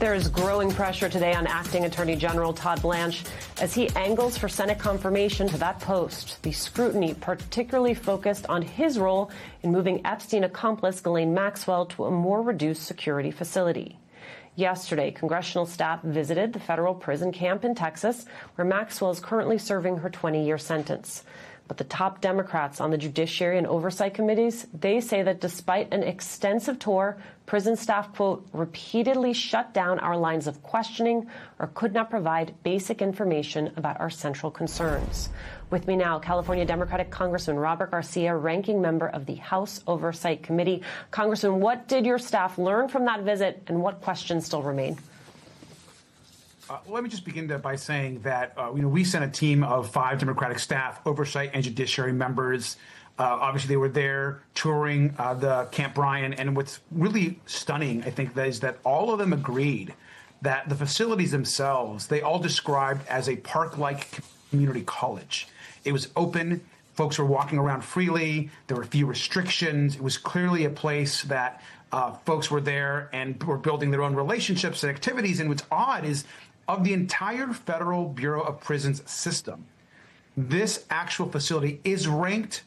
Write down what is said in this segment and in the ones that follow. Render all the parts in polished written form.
There is growing pressure today on acting Attorney General Todd Blanche as he angles for Senate confirmation to that post. The scrutiny particularly focused on his role in moving Epstein accomplice Ghislaine Maxwell to a more reduced security facility. Yesterday, congressional staff visited the federal prison camp in Texas, where Maxwell is currently serving her 20-year sentence. But the top Democrats on the Judiciary and Oversight Committees, they say that despite an extensive tour, prison staff, quote, repeatedly shut down our lines of questioning or could not provide basic information about our central concerns. With me now, California Democratic Congressman Robert Garcia, ranking member of the House Oversight Committee. Congressman, what did your staff learn from that visit, and what questions still remain? Let me just begin by saying that we sent a team of 5 Democratic staff, oversight and judiciary members. Obviously, they were there touring the Camp Bryant. And what's really stunning, I think, is that all of them agreed that the facilities themselves, they all described as a park-like community college. It was open. Folks were walking around freely. There were few restrictions. It was clearly a place that folks were there and were building their own relationships and activities. And what's odd is, of the entire Federal Bureau of Prisons system, this actual facility is ranked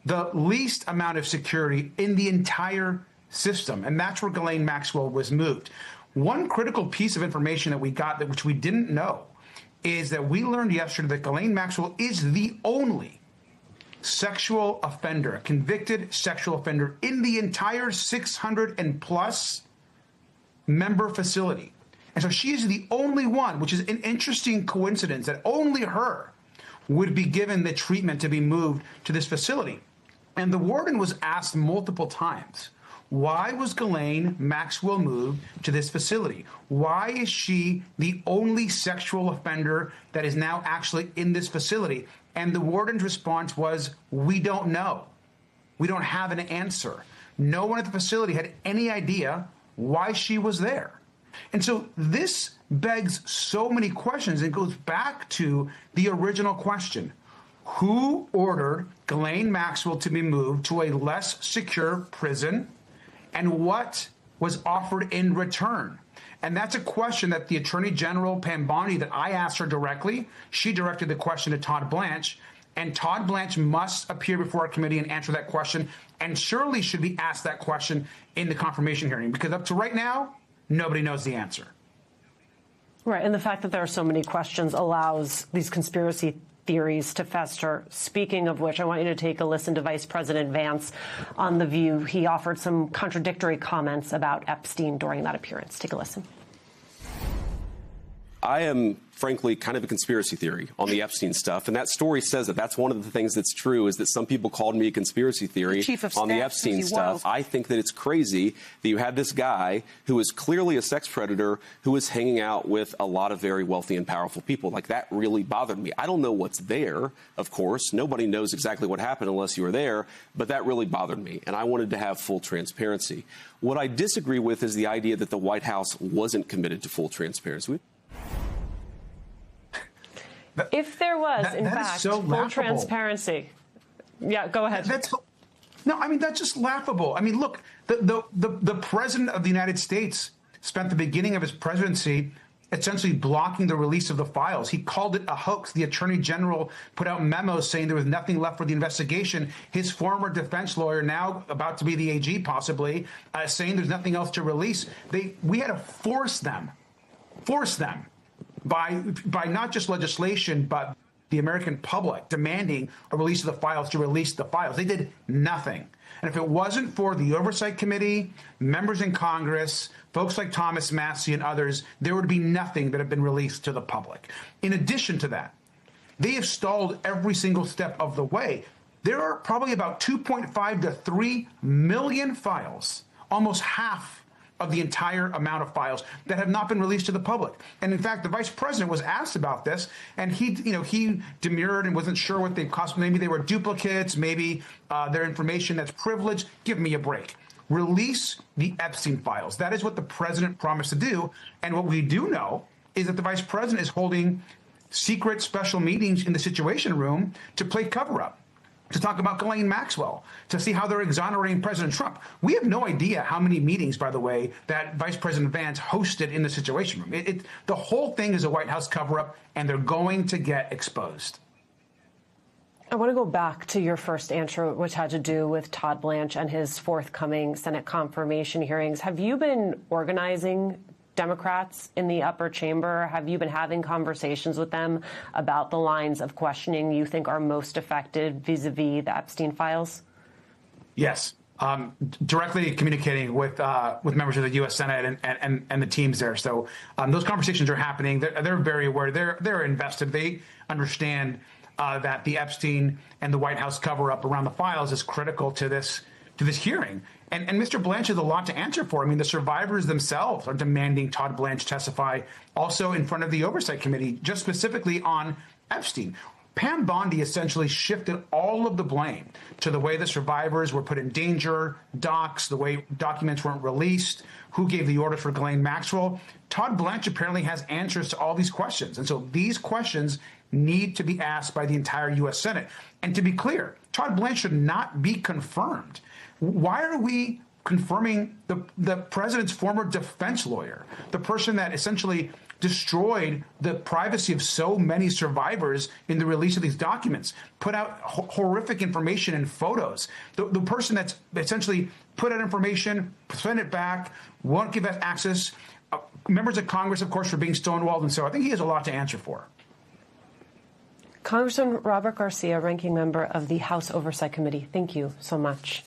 the least amount of security in the entire system. And that's where Ghislaine Maxwell was moved. One critical piece of information that we got, which we didn't know, is that we learned yesterday that Ghislaine Maxwell is the only sexual offender, a convicted sexual offender in the entire 600 and plus member facility. And so she is the only one, which is an interesting coincidence, that only her would be given the treatment to be moved to this facility. And the warden was asked multiple times, why was Ghislaine Maxwell moved to this facility? Why is she the only sexual offender that is now actually in this facility? And the warden's response was, we don't know. We don't have an answer. No one at the facility had any idea why she was there. And so this begs so many questions and goes back to the original question. Who ordered Ghislaine Maxwell to be moved to a less secure prison, and what was offered in return? And that's a question that the Attorney General Pam Bondi, that I asked her directly, she directed the question to Todd Blanche, and Todd Blanche must appear before our committee and answer that question, and surely should be asked that question in the confirmation hearing, because up to right now, nobody knows the answer. Right, and the fact that there are so many questions allows these conspiracy theories to fester. Speaking of which, I want you to take a listen to Vice President Vance on The View. He offered some contradictory comments about Epstein during that appearance. Take a listen. I am, frankly, kind of a conspiracy theory on the Epstein stuff. And that story says that that's one of the things that's true, is that some people called me a conspiracy theory on the Epstein stuff. I think that it's crazy that you had this guy who is clearly a sex predator who was hanging out with a lot of very wealthy and powerful people. Like, that really bothered me. I don't know what's there, of course. Nobody knows exactly what happened unless you were there. But that really bothered me. And I wanted to have full transparency. What I disagree with is the idea that the White House wasn't committed to full transparency. If there was, in fact, full transparency. Yeah, go ahead. That's just laughable. I mean, look, the president of the United States spent the beginning of his presidency essentially blocking the release of the files. He called it a hoax. The attorney general put out memos saying there was nothing left for the investigation. His former defense lawyer, now about to be the AG possibly, saying there's nothing else to release. We had to force them by not just legislation, but the American public demanding a release of the files to release the files. They did nothing. And if it wasn't for the Oversight Committee, members in Congress, folks like Thomas Massie and others, there would be nothing that had been released to the public. In addition to that, they have stalled every single step of the way. There are probably about 2.5 to 3 million files, almost half of the entire amount of files that have not been released to the public. And in fact, the vice president was asked about this, and he demurred and wasn't sure what they cost. Maybe they were duplicates, maybe their information that's privileged. Give me a break. Release the Epstein files. That is what the president promised to do. And what we do know is that the vice president is holding secret special meetings in the Situation Room to play cover-up. to talk about Ghislaine Maxwell, to see how they're exonerating President Trump. We have no idea how many meetings, by the way, that Vice President Vance hosted in the Situation Room. The whole thing is a White House cover-up, and they're going to get exposed. I want to go back to your first answer, which had to do with Todd Blanche and his forthcoming Senate confirmation hearings. Have you been organizing Democrats in the upper chamber? Have you been having conversations with them about the lines of questioning you think are most affected vis-a-vis the Epstein files? Yes. Directly communicating with members of the U.S. Senate and the teams there. So those conversations are happening. They're very aware. They're invested. They understand that the Epstein and the White House cover-up around the files is critical to this hearing. And Mr. Blanche has a lot to answer for. I mean, the survivors themselves are demanding Todd Blanche testify also in front of the Oversight Committee, just specifically on Epstein. Pam Bondi essentially shifted all of the blame to the way the survivors were put in danger, docs, the way documents weren't released, who gave the orders for Ghislaine Maxwell. Todd Blanche apparently has answers to all these questions. And so these questions need to be asked by the entire U.S. Senate. And to be clear, Todd Blanche should not be confirmed. Why are we confirming the president's former defense lawyer, the person that essentially destroyed the privacy of so many survivors in the release of these documents, put out horrific information and photos, the person that's essentially put out information, sent it back, won't give us access, members of Congress, of course, for being stonewalled. And so I think he has a lot to answer for. Congressman Robert Garcia, ranking member of the House Oversight Committee, thank you so much.